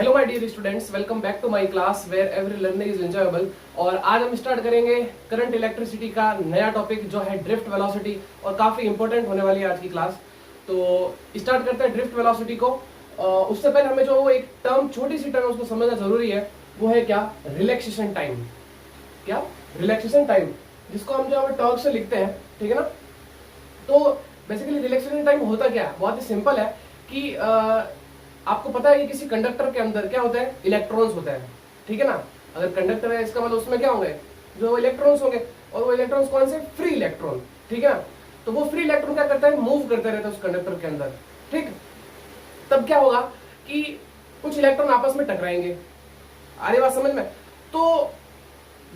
Hello my dear students, welcome back to my class where every learning is enjoyable. और आज हम start करेंगे current electricity का नया टॉपिक जो है ड्रिफ्ट वेलोसिटी, और काफी इंपॉर्टेंट होने वाली है आज की क्लास। तो स्टार्ट करते हैं ड्रिफ्ट वेलोसिटी को। उससे पहले हमें जो एक टर्म, छोटी सी टर्म उसको समझना जरूरी है, वो है क्या? Relaxation time. क्या? रिलैक्सेशन टाइम, जिसको हम जो टर्क से लिखते हैं, ठीक है ना। तो बेसिकली रिलैक्सेशन टाइम होता क्या है? बहुत ही सिंपल है कि आपको पता है कि किसी कंडक्टर के अंदर क्या होता है? इलेक्ट्रॉन्स होता है, ठीक है ना। अगर कंडक्टर है इसका मतलब उसमें क्या होंगे? जो इलेक्ट्रॉन्स होंगे, और वो इलेक्ट्रॉन्स कौन से? फ्री इलेक्ट्रॉन, ठीक है ना। तो वो फ्री इलेक्ट्रॉन क्या करता है? मूव करते रहता है उस कंडक्टर के अंदर, ठीक। तब क्या होगा कि कुछ इलेक्ट्रॉन आपस में टकराएंगे। आ रही बात समझ में? तो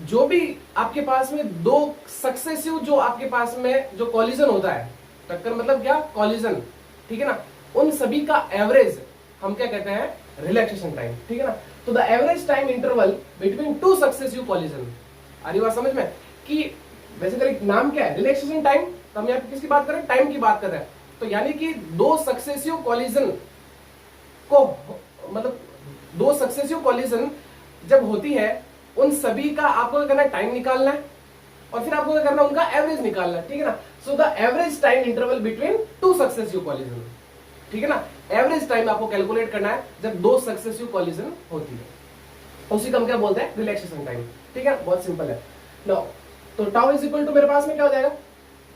जो भी आपके पास में दो सक्सेसिव, जो आपके पास में जो कॉलिजन होता है, टक्कर मतलब क्या? कॉलिजन, ठीक है ना। उन सभी का एवरेज हम क्या कहते हैं? रिलैक्सेशन टाइम, ठीक है ना। तो the average time interval between two successive collision. आ रही बात समझ में? कि बेसिकली नाम क्या है? Relaxation time. तो हम यहाँ पे किसकी बात कर रहे हैं? टाइम की बात कर रहे हैं। तो यानी कि दो सक्सेसिव कॉलिजन को, मतलब दो सक्सेसिव कॉलिजन जब होती है, उन सभी का आपको क्या करना है? टाइम निकालना है, और फिर आपको क्या करना है? उनका एवरेज निकालना है, ठीक है ना। So the average time interval between two successive collision, ठीक है ना। एवरेज टाइम आपको कैलकुलेट करना है जब दो सक्सेसिव कॉलिजन होती है, उसी को हम क्या बोलते हैं? रिलैक्सेशन टाइम, ठीक है। बहुत सिंपल है। नो, तो टाउ इज इक्वल टू मेरे पास में क्या हो जाएगा?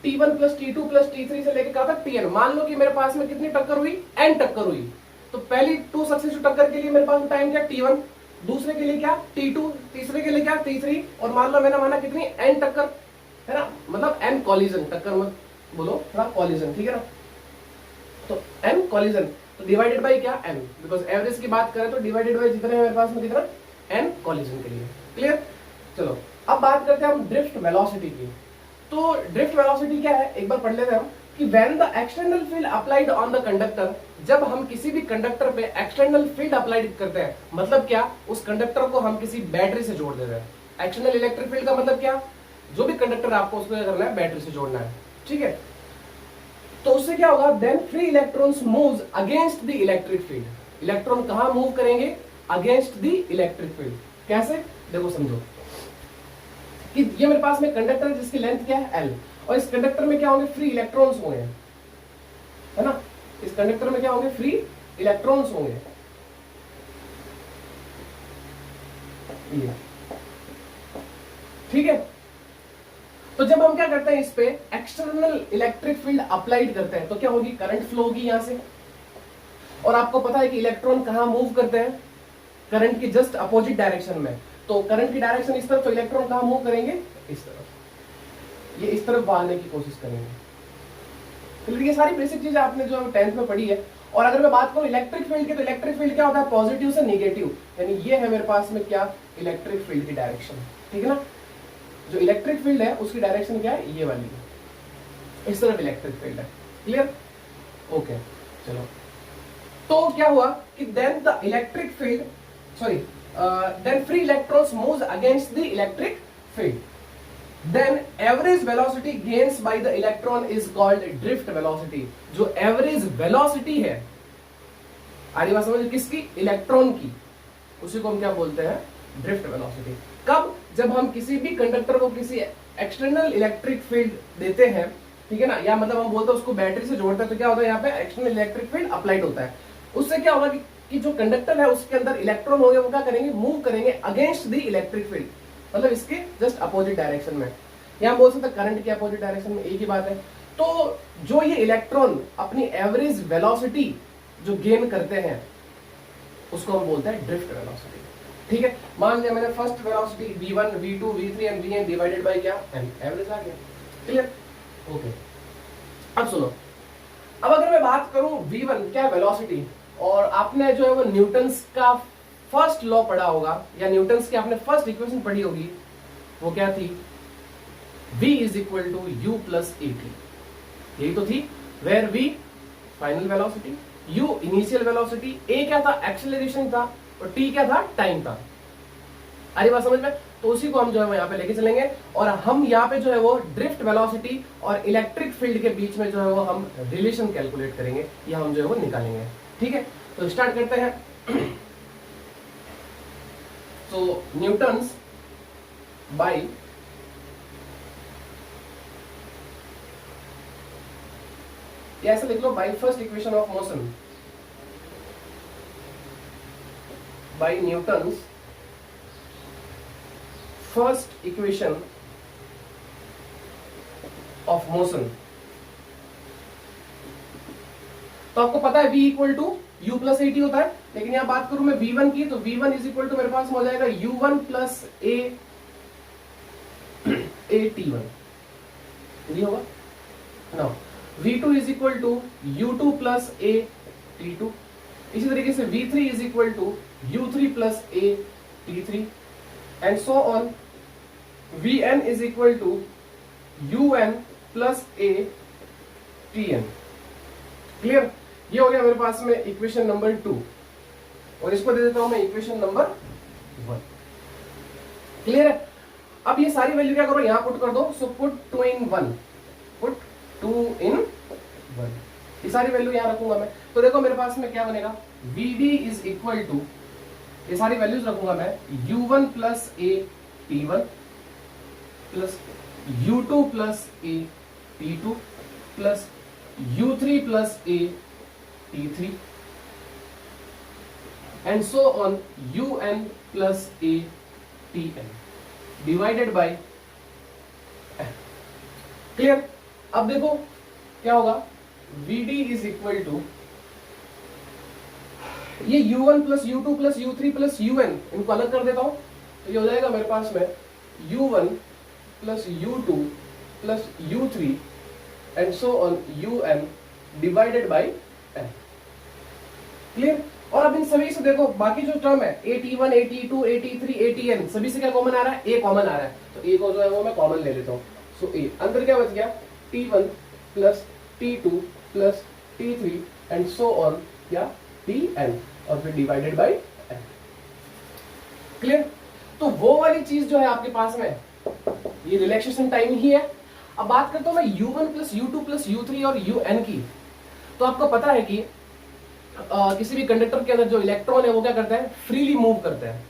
T1 plus T2 plus T3 से लेकर कहा था Tn। मान लो कि मेरे पास में कितनी टक्कर हुई? n टक्कर हुई। तो पहली टू सक्सेसिव टक्कर के लिए मेरे पास टाइम क्या? T1। दूसरे के लिए क्या? T2। तीसरे के लिए क्या? T3। और मान लो मैंने माना कितनी? n टक्कर, है ना। मतलब n कॉलिजन, टक्कर मत बोलो, थोड़ा कॉलिजन, ठीक है ना। तो n कॉलिजन, तो डिवाइडेड बाय क्या? n, बिकॉज एवरेज की बात करें तो डिवाइडेड बाय जितने मेरे पास में कितना? n कॉलिजन के लिए। क्लियर? चलो अब बात करते हैं हम ड्रिफ्ट वेलोसिटी की। तो ड्रिफ्ट वेलोसिटी क्या है? एक बार पढ़ लेते हैं हम कि when the external field applied on the conductor, जब हम किसी भी कंडक्टर पे एक्सटर्नल फील्ड अप्लाइड करते हैं, मतलब क्या? उस कंडक्टर को हम किसी बैटरी से जोड़ देते हैं। एक्सटर्नल इलेक्ट्रिक फील्ड का मतलब क्या? जो भी कंडक्टर आपको उसको क्या करना है? बैटरी से जोड़ना है, ठीक है। तो उससे क्या होगा? Then free electrons moves against the electric field. Electron कहां मूव करेंगे? Against the electric field. कैसे? देखो समझो कि ये मेरे पास में कंडक्टर है जिसकी लेंथ क्या है? L, और इस कंडक्टर में क्या होंगे? फ्री इलेक्ट्रॉन्स होंगे, है ना। इस कंडक्टर में क्या होंगे? फ्री इलेक्ट्रॉन्स होंगे। ठीक है। तो जब हम क्या करते हैं? इस पे एक्सटर्नल इलेक्ट्रिक फील्ड अप्लाइड करते हैं, तो क्या होगी? करंट फ्लो होगी यहां से। और आपको पता है कि इलेक्ट्रॉन कहां मूव करते हैं? करंट की जस्ट अपोजिट डायरेक्शन में। तो करंट की डायरेक्शन इस तरफ, तो इलेक्ट्रॉन कहां मूव करेंगे? इस तरफ। ये इस तरफ भागने की कोशिश करेंगे। तो ये सारी बेसिक चीजें आपने जो 10th में पढ़ी है। और अगर मैं बात करूं इलेक्ट्रिक फील्ड की, तो इलेक्ट्रिक फील्ड क्या होता है? पॉजिटिव से नेगेटिव, यानी ये है मेरे पास में क्या? इलेक्ट्रिक फील्ड की डायरेक्शन, ठीक है ना। जो इलेक्ट्रिक फील्ड है उसकी डायरेक्शन क्या है? ये वाली, इस तरफ इलेक्ट्रिक फील्ड है। क्लियर? ओके, चलो। तो क्या हुआ कि then the electric field, sorry, then free electrons moves against the electric field. Then average velocity gains by the electron is called drift velocity. जो average velocity है, आरी बात समझ, किसकी? इलेक्ट्रॉन की, उसी को हम क्या बोलते हैं? Drift velocity. कब? जब हम किसी भी कंडक्टर को किसी एक्सटर्नल इलेक्ट्रिक फील्ड देते हैं, ठीक है ना, या मतलब हम बोलते हैं उसको बैटरी से जोड़ते हैं, तो क्या होता है? यहाँ पे एक्सटर्नल इलेक्ट्रिक फील्ड अप्लाइड होता है। उससे क्या होगा कि जो कंडक्टर है उसके अंदर इलेक्ट्रॉन होंगे, वो क्या करेंगे? मूव करेंगे अगेंस्ट द इलेक्ट्रिक फील्ड, मतलब इसके जस्ट अपोजिट डायरेक्शन में। यहां बोल सकते करंट के अपोजिट डायरेक्शन में, एक ही बात है। तो जो ये इलेक्ट्रॉन अपनी एवरेज वेलोसिटी जो गेन करते हैं, उसको हम बोलते हैं ड्रिफ्ट वेलोसिटी, ठीक है। मान लिया मैंने first velocity v1, v2, v3 and vn divided by क्या? n, एवरेज आ गया। क्लियर? ओके। अब सुनो, अब अगर मैं बात करूं v1 क्या? वेलोसिटी। और आपने जो है वो न्यूटन्स का फर्स्ट लॉ पढ़ा होगा, या न्यूटन्स की आपने फर्स्ट इक्वेशन पढ़ी होगी, वो क्या थी? v is equal to u plus a t, यही तो थी। Where v final velocity, u initial velocity, a क्या था? एक्सेलरेशन था, और t क्या था? टाइम था। अरे बात समझ में? तो उसी को हम जो है वो यहाँ पे लेके चलेंगे, और हम यहाँ पे जो है वो ड्रिफ्ट वेलोसिटी और इलेक्ट्रिक फील्ड के बीच में जो है वो हम रिलेशन कैलकुलेट करेंगे, या हम जो है वो निकालेंगे, ठीक है। तो स्टार्ट करते हैं। So Newtons by या ऐसा लिख लो by first equation of motion, by Newton's first equation of motion। तो आपको पता है v equal to u plus a t होता है, लेकिन यहां बात करूं मैं v1 की, तो v1 इज इक्वल टू मेरे पास में हो जाएगा u1 प्लस ए टी1, ये होगा ना। v2 is equal to u2 plus a t two, इसी तरीके से v3 is equal to u3 plus a t three and so on. vn is equal to un plus a t n. Clear? ये हो गया मेरे पास में इक्वेशन नंबर 2, और इसको दे देता हूं मैं इक्वेशन नंबर 1। क्लियर है? अब ये सारी वैल्यू क्या करो, यहां पुट कर दो। So put 2 in 1, put 2 in 1, ये सारी वैल्यू यहां रखूंगा मैं। तो देखो मेरे पास में क्या बनेगा, vd इज इक्वल टू, ये सारी वैल्यूज रखूंगा मैं, u1 plus A T one plus u2 plus a T2 plus u3 plus A T3 and so on un plus a tn divided by n। Clear? अब देखो क्या होगा, vd is equal to ये u1 plus u2 plus u3 plus un, इनको अलग कर देता हूं, तो ये हो जाएगा मेरे पास में u1 plus u2 plus u3 and so on un divided by n। Clear? और अब इन सभी से देखो बाकी जो टर्म है AT1, AT2, AT3, ATN, सभी से क्या कॉमन आ रहा है, a कॉमन आ रहा है, तो a को जो है वो मैं कॉमन ले लेता हूं। सो a अंदर क्या बच गया, T1 plus T2 plus T3 and so on या Tn, और फिर डिवाइडेड बाई n। क्लियर? तो वो वाली चीज जो है आपके पास में, ये रिलैक्सेशन टाइम ही है। अब बात करता हूं मैं u1 plus u2 plus u3 और un की। तो आपको पता है कि किसी भी कंडक्टर के अंदर जो इलेक्ट्रॉन है वो क्या करता है, फ्रीली मूव करते हैं।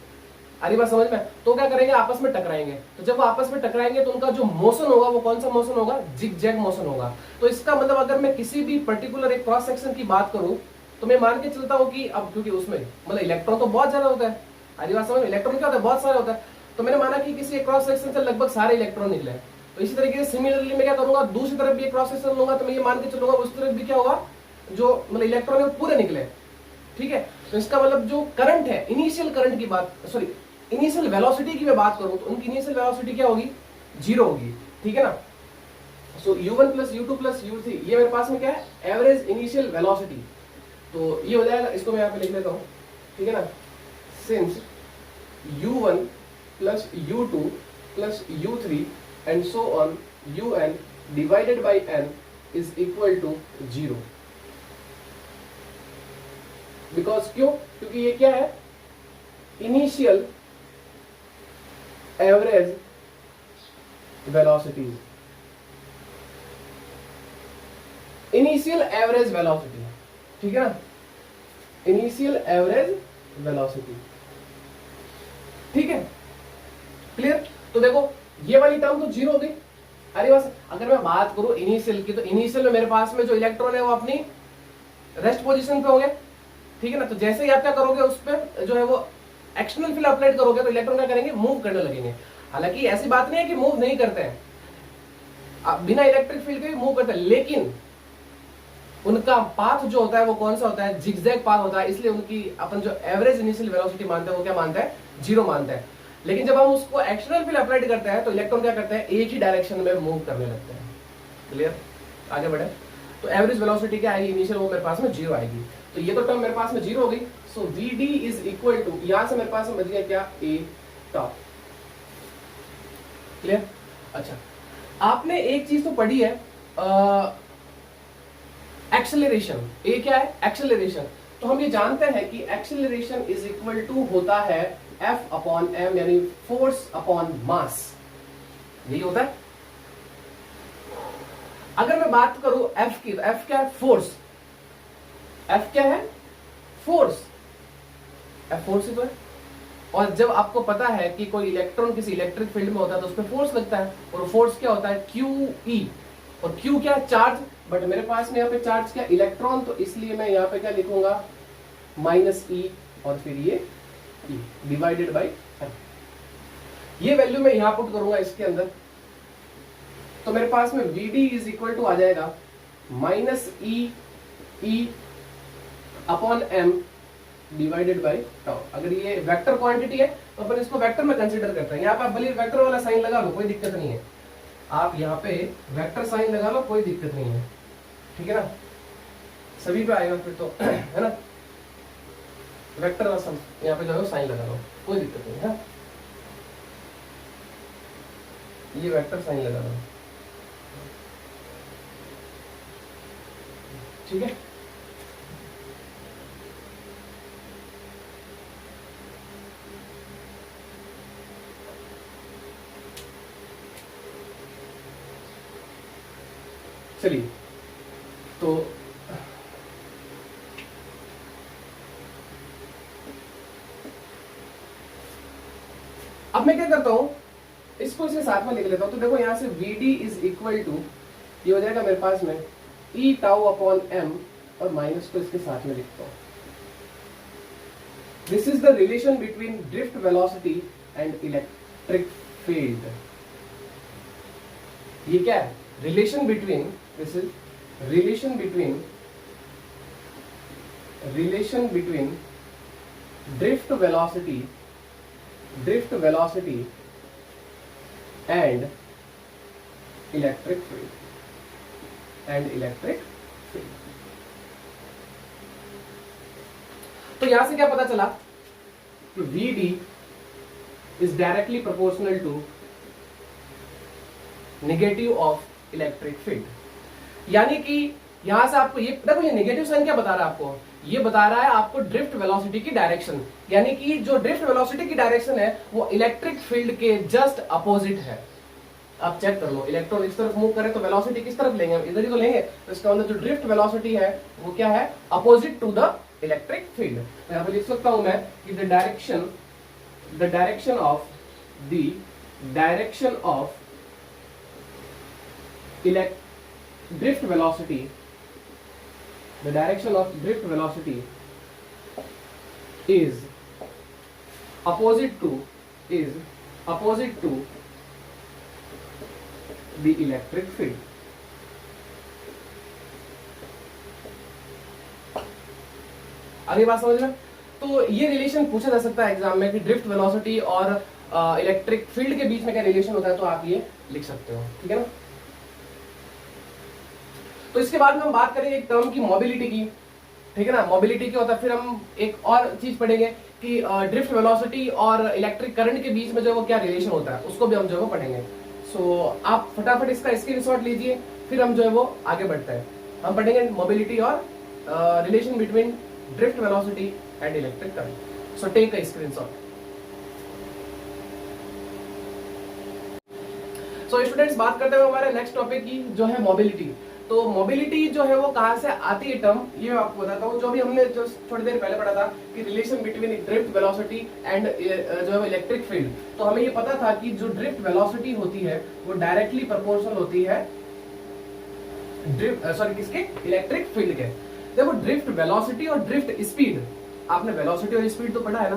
आ रही बात समझ में? तो क्या करेंगे, आपस में टकराएंगे। तो जब वो आपस में टकराएंगे तो उनका जो मोशन होगा वो कौन सा मोशन होगा, जिग-जैग मोशन होगा। तो इसका मतलब अगर मैं किसी भी पर्टिकुलर एक क्रॉस सेक्शन की बात करूं तो मैं मान के चलता हूं कि अब क्योंकि उसमें मतलब इलेक्ट्रॉन तो बहुत ज्यादा होता है, आ रही बात समझ में, इलेक्ट्रॉन क्या होता है, बहुत सारे होता है। तो मैंने माना कि किसी एक क्रॉस सेक्शन से लगभग सारे इलेक्ट्रॉन निकले। तो इसी तरीके से सिमिलरली मैं क्या करूंगा, दूसरी तरफ भी एक क्रॉस सेक्शन लूंगा, तो मैं ये मान के चलूंगा उस तरफ भी क्या होगा, जो मतलब इलेक्ट्रॉन है पूरे निकले। ठीक है? तो इसका मतलब जो करंट है, इनिशियल करंट की बात, सॉरी इनिशियल वेलोसिटी की मैं बात करूं तो उनकी इनिशियल वेलोसिटी क्या होगी, 0 होगी। ठीक है ना? सो u1 plus u2 plus u3, ये मेरे पास में क्या है, एवरेज इनिशियल वेलोसिटी। तो ये हो जाएगा, इसको मैं यहाँ पे लिख लेता हूं। ठीक है ना? Since u1 plus u2 plus u3 and so on un divided by n is equal to 0। Because क्यों? क्योंकि ये क्या है, initial average velocity, initial average velocity. ठीक है ना? Initial average velocity. ठीक है? क्लियर? तो देखो ये वाली टर्म तो 0 हो गई। अरे बस अगर मैं बात करूं इनिशियल की, तो इनिशियल में मेरे पास में जो इलेक्ट्रॉन है वो अपनी रेस्ट पोजीशन पे हो गए। ठीक है ना? तो जैसे ही आप क्या करोगे, उस पर जो है वो एक्सटर्नल फील्ड अप्लाई करोगे तो इलेक्ट्रॉन क्या करेंगे, मूव करने लगेंगे। हालांकि ऐसी बात नहीं है कि मूव नहीं करते हैं, बिना इलेक्ट्रिक फील्ड के भी मूव करते हैं, लेकिन उनका पाथ जो होता है वो कौन सा होता है, जिगजैग पाथ होता है। इसलिए उनकी अपन जो एवरेज इनिशियल वेलोसिटी मानते हैं वो क्या मानता है, 0 मानता है। लेकिन जब हम उसको एक्सटर्नल फील्ड अप्लाई करते हैं तो इलेक्ट्रॉन क्या करते हैं, एक ही डायरेक्शन में मूव करने लगते हैं। क्लियर? आगे बढ़े तो एवरेज वेलोसिटी क्या आएगी, इनिशियल, वो मेरे पास में 0 आएगी। तो ये तो टर्म मेरे पास में 0 हो गई। सो vd इज इक्वल टू, यहां से मेरे पास में बच गया क्या, a टॉप। क्लियर? अच्छा, आपने एक चीज तो पढ़ी है, एक्सेलरेशन। ए क्या है, एक्सेलरेशन। तो हम ये जानते हैं कि एक्सेलरेशन इज इक्वल टू होता है F अपॉन m, यानी फोर्स अपॉन मास, यही होता है। अगर मैं बात करूं F की, तो F क्या है, फोर्स। F क्या है, फोर्स। F फोर्स ही तो है। और जब आपको पता है कि कोई इलेक्ट्रॉन किसी इलेक्ट्रिक फील्ड में होता है तो उस पर फोर्स लगता है, और फोर्स क्या होता है, QE। और Q क्या है, चार्ज, बट मेरे पास में यहाँ पे चार्ज क्या, इलेक्ट्रॉन, तो इसलिए मैं यहाँ पे क्या लिखूंगा, -E, और फिर ये E डिवाइडेड बाई M। ये वैल्यू मैं यहां पुट करूंगा इसके अंदर, तो मेरे पास में VD इज इक्वल टू आ जाएगा -E upon M divided by tau. अगर ये वेक्टर क्वांटिटी है तो अपन इसको वेक्टर में कंसीडर करते हैं। यहाँ पे आप भले वेक्टर वाला साइन लगा लो, कोई दिक्कत नहीं है, आप यहाँ पे वेक्टर साइन लगा लो, कोई दिक्कत नहीं है, ठीक है ना, सभी पे आएगा फिर तो है ना, वेक्टर वाला यहाँ पे जो है साइन लगा लो, कोई दिक्कत नहीं है, ये वेक्टर साइन लगा लो, ठीक है। चलिए, तो अब मैं क्या करता हूं, इसको इसके साथ में लिख लेता हूं। तो देखो यहां से VD इज इक्वल टू, ये हो जाएगा मेरे पास में E टाउ अपॉन M, और माइनस को इसके साथ में लिखता हूं। This is the relation between drift velocity and electric field. ये क्या है, relation between, this is relation between drift velocity and electric field तो यहां से क्या पता चला कि VD is directly proportional to negative of electric field. यानी कि यहां से आपको ये देखो, ये नेगेटिव साइन क्या बता रहा है आपको, ये बता रहा है आपको ड्रिफ्ट वेलोसिटी की डायरेक्शन, यानी कि जो ड्रिफ्ट वेलोसिटी की डायरेक्शन है वो इलेक्ट्रिक फील्ड के जस्ट अपोजिट है। आप चेक कर लो, इलेक्ट्रॉन इस तरफ मूव करे तो वेलोसिटी किस तरफ लेंगे, हम इधर ही तो लेंगे, तो इसका मतलब जो ड्रिफ्ट वेलोसिटी है वो क्या है, opposite to the electric field. तो यहां पर लिख सकता हूं मैं कि the direction of drift velocity is opposite to the electric field। आगे बात समझ में। तो ये रिलेशन पूछा जा सकता है एग्जाम में कि ड्रिफ्ट वेलोसिटी और इलेक्ट्रिक फील्ड के बीच में क्या रिलेशन होता है, तो आप ये लिख सकते हो, ठीक है ना। तो इसके बाद में हम बात करेंगे एक टर्म की, मोबिलिटी की, ठीक है ना। मोबिलिटी क्या होता है, फिर हम एक और चीज पढ़ेंगे कि ड्रिफ्ट वेलोसिटी और इलेक्ट्रिक करंट के बीच में जो है वो क्या रिलेशन होता है, उसको भी हम जो है वो पढ़ेंगे। सो आप फटाफट इसका स्क्रीनशॉट लीजिए, फिर हम जो है वो आगे बढ़ते हैं। हम पढ़ेंगे मोबिलिटी और relation between drift velocity and electric current. So take a screenshot. So students, बात करते हुए हमारे नेक्स्ट टॉपिक की जो है मोबिलिटी। तो मोबिलिटी जो है वो कहां से आती है टर्म, ये मैं आपको बताता हूँ। जो भी हमने जो थोड़ी देर पहले पढ़ा था कि relation between drift velocity and जो है इलेक्ट्रिक फील्ड, तो हमें ये पता था कि जो ड्रिफ्ट वेलोसिटी होती है वो डायरेक्टली प्रोपोर्शनल होती है किसके, इलेक्ट्रिक फील्ड के। देखो ड्रिफ्ट वेलोसिटी और ड्रिफ्ट स्पीड, आपने वेलोसिटी और स्पीड तो पढ़ा है ना,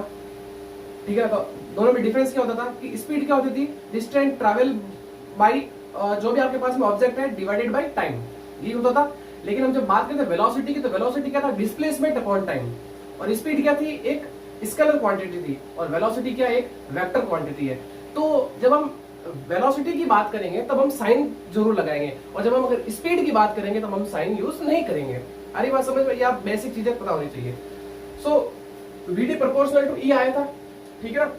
ठीक है। तो दोनों में डिफरेंस क्या होता था कि स्पीड क्या होती थी, डिस्टेंस ट्रैवल बाई जो भी आपके पास में ऑब्जेक्ट है डिवाइडेड बाई टाइम, ये होता था। लेकिन हम जब बात करते हैं वेलोसिटी की, तो वेलोसिटी क्या था, डिस्प्लेसमेंट अपॉन टाइम, और स्पीड क्या थी, एक स्केलर क्वांटिटी थी, और वेलोसिटी क्या, एक वेक्टर क्वांटिटी है। तो जब हम वेलोसिटी की बात करेंगे तब हम साइन जरूर लगाएंगे, और जब हम अगर स्पीड की बात करेंगे तब हम साइन यूज नहीं करेंगे। अरे बात समझ में, ये आप बेसिक चीजें पता होनी चाहिए। सो VD प्रोपोर्शनल टू E आया था, ठीक है ना।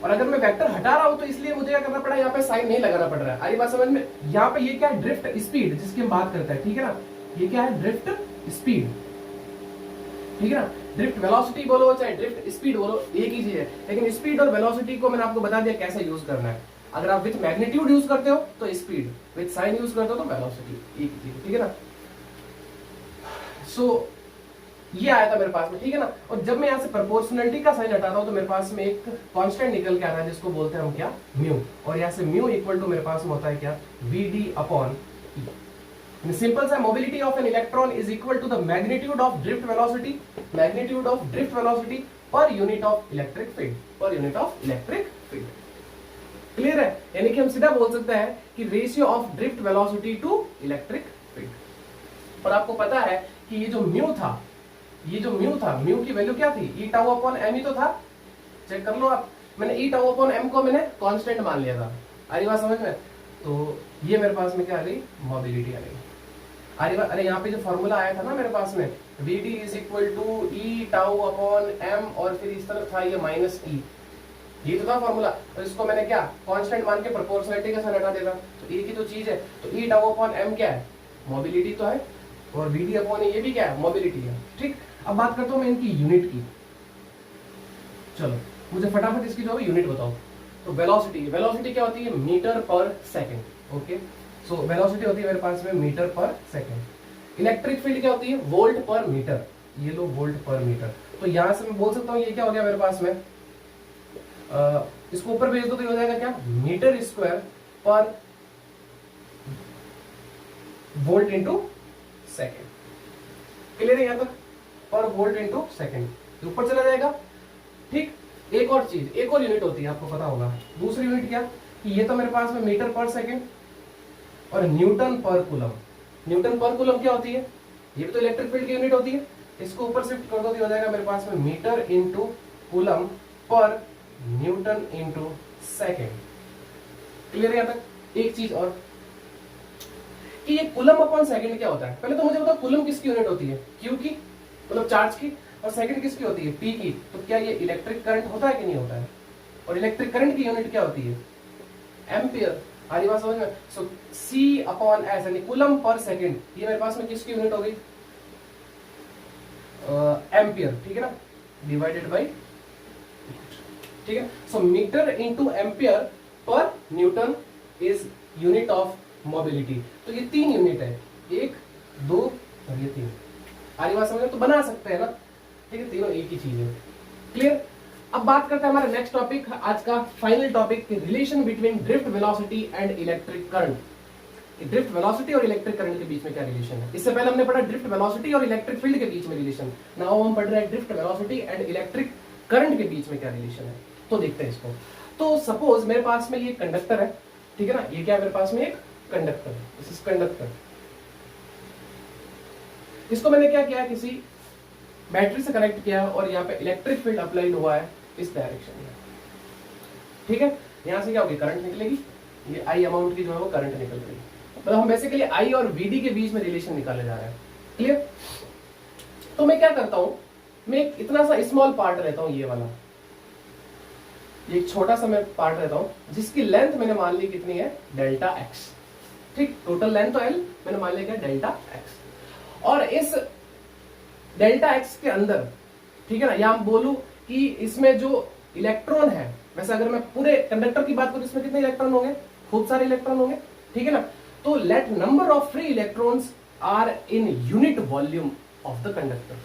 और अगर मैं वेक्टर हटा रहा हूं तो इसलिए मुझे क्या करना पड़ा, यहाँ पे साइन नहीं लगाना पड़ रहा है। आई बात समझ में। यहाँ पे ये क्या है, ड्रिफ्ट स्पीड जिसकी हम बात करते हैं, ठीक है ना। ये क्या है, ड्रिफ्ट स्पीड, ठीक है ना। ड्रिफ्ट वेलोसिटी बोलो चाहे ड्रिफ्ट स्पीड बोलो, एक ही चीज है। लेकिन स्पीड और वेलोसिटी को मैंने आपको बता दिया कैसे यूज करना है। अगर आप विथ मैग्नीट्यूड यूज करते हो तो स्पीड, विथ साइन यूज करते हो तो वेलोसिटी, एक ही चीज, ठीक है ना। सो ये आया था मेरे पास में, ठीक है ना। और जब मैं यहाँ से प्रोपोर्शनलिटी का साइन हटाता हूँ तो मेरे पास में एक कांस्टेंट निकल के आ रहा है जिसको बोलते हैं हम क्या, म्यू। और यहाँ से म्यू इक्वल टू मेरे पास में होता है क्या, VD अपॉन E। सिंपल सा, mobility of an electron is equal to the magnitude of drift velocity, magnitude of drift velocity per unit of electric field, per unit of electric field. Clear है? यानी कि हम सीधा बोल सकते हैं कि ratio of drift velocity to electric field. और आपको पता है कि ये जो म्यू था, ये जो म्यू था, म्यू की वैल्यू क्या थी, ई टाउ अपॉन एम ही तो था। चेक कर लो आप, मैंने ई टाउ अपॉन एम को मैंने कांस्टेंट मान लिया था। आ रही बात समझ में? तो ये मेरे पास में क्या आ रही, मोबिलिटी आ रही। अरे यहाँ पे जो फॉर्मूला आया था ना मेरे पास में, VD is equal to E tau upon M, और फिर इस तरफ था ये माइनस ई, ये तो था फॉर्मूला। तो इसको मैंने क्या कांस्टेंट मान के प्रोपोर्शनलिटी का साइन हटा देगा। तो ई की तो चीज है, तो ई टाउ अपॉन एम क्या है, मोबिलिटी तो है, और VD अपॉन ये भी क्या है, मोबिलिटी है। ठीक, अब बात करता हूं मैं इनकी यूनिट की। चलो मुझे फटाफट इसकी जो है यूनिट बताओ। तो वेलोसिटी, वेलोसिटी क्या होती है, मीटर पर सेकंड। ओके, सो वेलोसिटी होती है मेरे पास में मीटर पर सेकंड। इलेक्ट्रिक फील्ड क्या होती है, वोल्ट पर मीटर। ये लो वोल्ट पर मीटर। तो यहां से मैं बोल सकता हूं ये क्या हो गया मेरे पास में, इसको ऊपर भेज दो तो ये हो जाएगा क्या, मीटर स्क्वायर पर वोल्ट इंटू सेकेंड। क्लियर है यहां तक, पर वोल्ट इंटू सेकेंड ऊपर चला जाएगा। ठीक, एक और चीज, एक और यूनिट होती है आपको पता होगा, दूसरी यूनिट क्या, कि ये तो मेरे पास में मीटर पर सेकेंड, और न्यूटन पर कूलम। न्यूटन पर कूलम क्या होती है, ये भी तो इलेक्ट्रिक फील्ड की यूनिट होती है। इसको ऊपर शिफ्ट कर दो तो हो जाएगा मेरे पास में metre into coulomb per newton into second. Clear है यहां तक। एक चीज और कि ये कूलम अपॉन सेकंड क्या होता है, पहले तो मुझे बताओ कूलम किसकी यूनिट होती है, क्यू की, मतलब चार्ज की, और सेकंड किसकी होती है, पी की। तो क्या ये इलेक्ट्रिक करंट होता है कि नहीं होता है, और इलेक्ट्रिक करंट की यूनिट क्या होती है, एम्पियर। हमारी बात समझ में। सो सी अपॉन एस यानी कूलम पर सेकंड, ये मेरे पास में किसकी यूनिट हो गई, एम्पियर। ठीक है ना, डिवाइडेड बाई, ठीक है। सो metre into ampere per Newton is unit of mobility. तो ये तीन यूनिट है, एक, दो और ये तीन। आरी बात समझ में, तो बना सकते हैं ना, ठीक है, तीनों एक ही चीज है। क्लियर। अब बात करते हैं हमारा नेक्स्ट टॉपिक, आज का final topic, relation between drift velocity and electric current. Drift velocity और इलेक्ट्रिक करंट के बीच में क्या रिलेशन है। इससे पहले हमने पढ़ा ड्रिफ्ट वेलोसिटी और इलेक्ट्रिक फील्ड के बीच में रिलेशन, नाउ हम पढ़ रहे हैं drift velocity and electric current के बीच में क्या रिलेशन है। तो देखते हैं इसको। तो सपोज मेरे पास में ये कंडक्टर है, ठीक है ना, ये क्या है मेरे पास में, एक कंडक्टर, दिस इज कंडक्टर। इसको मैंने क्या किया, किसी बैटरी से कनेक्ट किया और यहाँ पे इलेक्ट्रिक फील्ड अप्लाइड हुआ है इस डायरेक्शन में। ठीक है, यहां से क्या होगी, करंट निकलेगी, ये आई अमाउंट की जो है वो करंट निकल रही है। मतलब हम बेसिकली आई और वीडी के बीच में रिलेशन निकाले जा रहे हैं। क्लियर। तो मैं क्या करता हूं, मैं एक इतना सा स्मॉल पार्ट लेता हूं, ये वाला, ये एक छोटा सा मैं पार्ट लेता हूं जिसकी लेंथ मैंने मान ली कितनी है, डेल्टा एक्स। ठीक, टोटल लेंथ तो एल, मैंने मान लिया डेल्टा एक्स। और इस डेल्टा एक्स के अंदर, ठीक है ना, या हम बोलूं कि इसमें जो इलेक्ट्रॉन है, वैसे अगर मैं पूरे कंडक्टर की बात करूं इसमें कितने इलेक्ट्रॉन होंगे, खूब सारे इलेक्ट्रॉन होंगे। ठीक है ना, तो let number of free electrons are in unit volume of the conductor.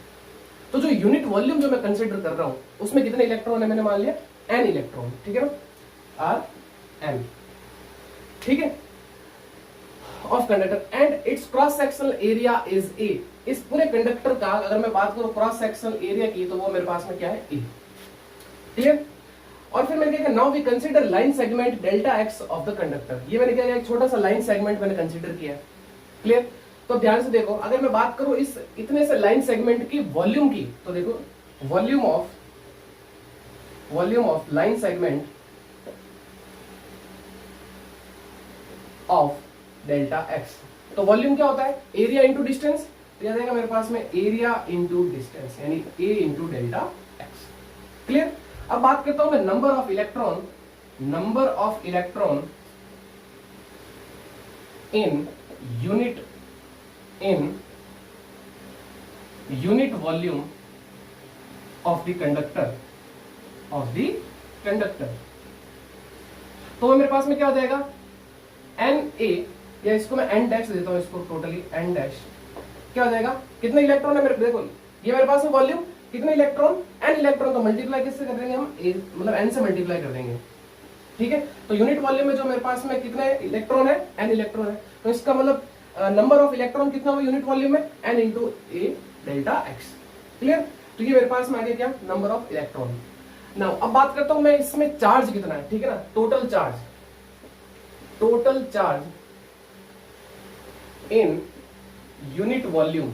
तो जो यूनिट वॉल्यूम जो मैं कंसिडर कर रहा हूं उसमें कितने इलेक्ट्रॉन है, मैंने मान लिया एन इलेक्ट्रॉन। ठीक है ना, आर एन, ठीक है, of conductor and it's cross sectional area is a. इस पूरे कंडक्टर का अगर मैं बात करूं क्रॉस सेक्शनल एरिया की, तो वो मेरे पास में क्या है, ए। क्लियर। और फिर मैंने क्या किया, now we consider line segment delta X of the conductor. ये मैंने क्या किया, एक छोटा सा लाइन सेगमेंट मैंने कंसीडर किया। क्लियर। तो ध्यान से देखो, अगर मैं बात करूं इस इतने से लाइन सेगमेंट की वॉल्यूम की, तो देखो volume of line segment of delta x. तो वॉल्यूम क्या होता है, एरिया इंटू डिस्टेंस। तो यह जाएगा मेरे पास में एरिया इंटू डिस्टेंस, यानी ए इंटू डेल्टा एक्स। क्लियर। अब बात करता हूं मैं number of electron in unit volume of the conductor. तो मेरे पास में क्या हो जाएगा, एन ए, या इसको मैं एन डैश देता हूं, इसको टोटली एन डैश। क्या हो जाएगा, कितने इलेक्ट्रॉन है मेरे, देखो ये मेरे पास है वॉल्यूम, कितने इलेक्ट्रॉन, n इलेक्ट्रॉन, तो मल्टीप्लाई किससे कर देंगे हम, मतलब n से मल्टीप्लाई कर देंगे, ठीक है। तो यूनिट वॉल्यूम में जो मेरे पास में कितने इलेक्ट्रॉन है, n इलेक्ट्रॉन है, तो इसका मतलब नंबर ऑफ इलेक्ट्रॉन कितना हुआ यूनिट वॉल्यूम में, n इंटू ए डेल्टा एक्स, क्लियर। तो ये मेरे पास में आ गया क्या, नंबर ऑफ इलेक्ट्रॉन। नाउ अब बात करता हूं मैं इसमें चार्ज कितना है, ठीक है ना, total charge in unit volume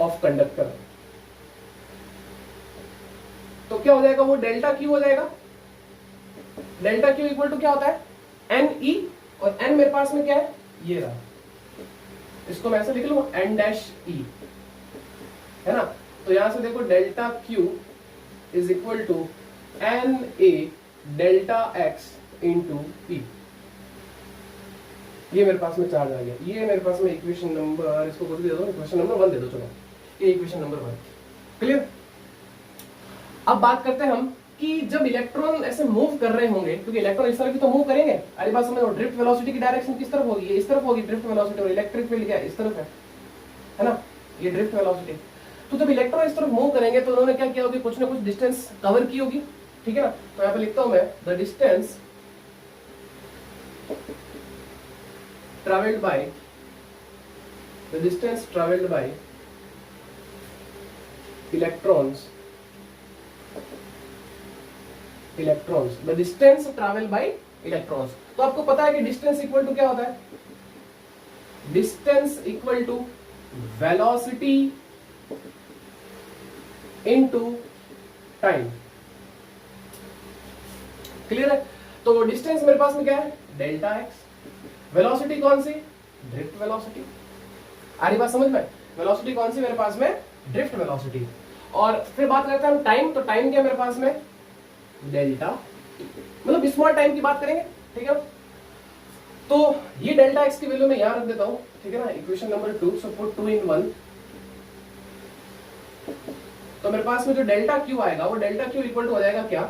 of conductor, तो क्या हो जाएगा, वो डेल्टा क्यू हो जाएगा। डेल्टा क्यू इक्वल टू क्या होता है, एन ई, और एन मेरे पास में क्या है, ये रहा, इसको मैं ऐसे लिख लूंगा एन डैश ई, है ना। तो यहां से देखो delta Q is equal to N A delta X into E, ये मेरे पास में चार्ज आ गया। ये मेरे पास में इक्वेशन नंबर, इसको कुछ भी दे दो, इक्वेशन नंबर 1 दे दो, चलो ये इक्वेशन नंबर 1, क्लियर। अब बात करते हैं हम कि जब इलेक्ट्रॉन ऐसे मूव कर रहे होंगे, क्योंकि इलेक्ट्रॉन इस तरह की तो मूव करेंगे, अरे बात समझो, ड्रिफ्ट वेलोसिटी की डायरेक्शन किस तरफ होगी, ये इस तरफ होगी ड्रिफ्ट वेलोसिटी, और इलेक्ट्रिक फील्ड क्या इस तरफ है ना, ये ड्रिफ्ट वेलोसिटी। तो जब इलेक्ट्रॉन इस तरफ मूव करेंगे तो उन्होंने क्या किया होगी, कुछ ना कुछ डिस्टेंस कवर की होगी, ठीक है ना। तो यहां पे लिखता हूं मैं, the distance traveled by the distance traveled by electrons the distance traveled by electrons। तो आपको पता है कि डिस्टेंस इक्वल टू क्या होता है, distance equal to velocity into time, clear है। तो डिस्टेंस मेरे पास में क्या है, डेल्टा एक्स, वेलोसिटी कौन सी, ड्रिफ्ट वेलोसिटी, आ रही बात समझ में, वेलोसिटी कौन सी मेरे पास में, ड्रिफ्ट वेलोसिटी। और फिर बात करते हैं हम टाइम, तो टाइम क्या मेरे पास में, डेल्टा, मतलब स्मॉल टाइम की बात करेंगे, ठीक है। तो ये डेल्टा एक्स की वैल्यू मैं यहां रख देता हूं, ठीक है ना, equation number 2, so put 2 in 1। तो मेरे पास में जो डेल्टा क्यू आएगा, वो डेल्टा क्यू इक्वल टू हो जाएगा क्या,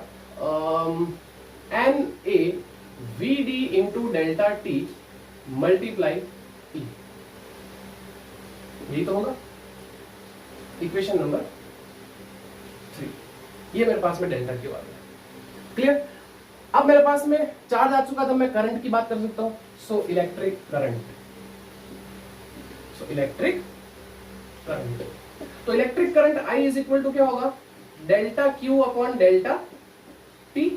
N A V D into delta T multiply E, यही तो होगा इक्वेशन नंबर 3। ये मेरे पास में डेल्टा क्यू आ गया, क्लियर। अब मेरे पास में चार्ज आ चुका, तो मैं करंट की बात कर सकता हूं, सो इलेक्ट्रिक करंट, तो electric current I is equal to क्या होगा, delta Q upon delta T,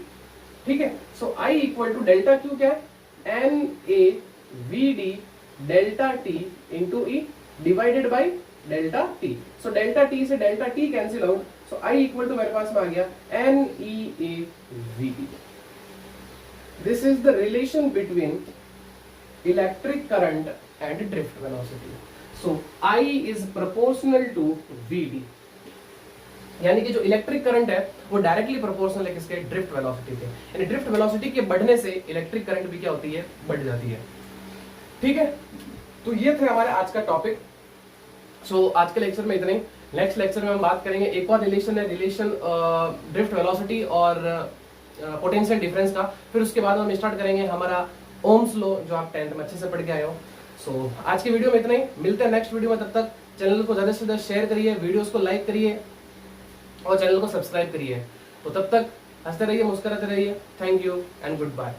ठीक है। So I equal to delta Q क्या है, N A V D delta T into E divided by delta T. So delta T से delta T cancel out, so I equal to मेरे पास में आ गया N E A V D. This is the relation between electric current and drift velocity. So I is proportional to V D, यानी कि जो electric current है वो डायरेक्टली प्रोपोर्शनल है किसके, ड्रिफ्ट वेलोसिटी के, यानी ड्रिफ्ट वेलोसिटी के बढ़ने से इलेक्ट्रिक करंट भी क्या होती है, बढ़ जाती है, ठीक है। तो ये थे हमारे आज का टॉपिक। सो आज के लेक्चर में इतना ही। नेक्स्ट लेक्चर में हम बात करेंगे, एक और रिलेशन है, रिलेशन ड्रिफ्ट वेलोसिटी और पोटेंशियल डिफरेंस का। फिर उसके बाद हम स्टार्ट करेंगे हमारा ओम्स लॉ, जो आप 10th में अच्छे से पढ़ के आए हो। सो आज की वीडियो में इतना ही, मिलते हैं नेक्स्ट वीडियो में। तब तक चैनल को ज्यादा से ज्यादा शेयर करिए, वीडियोस को लाइक करिए और चैनल को सब्सक्राइब करिए। तो तब तक हंसते रहिए, मुस्कुराते रहिए। Thank you and good bye.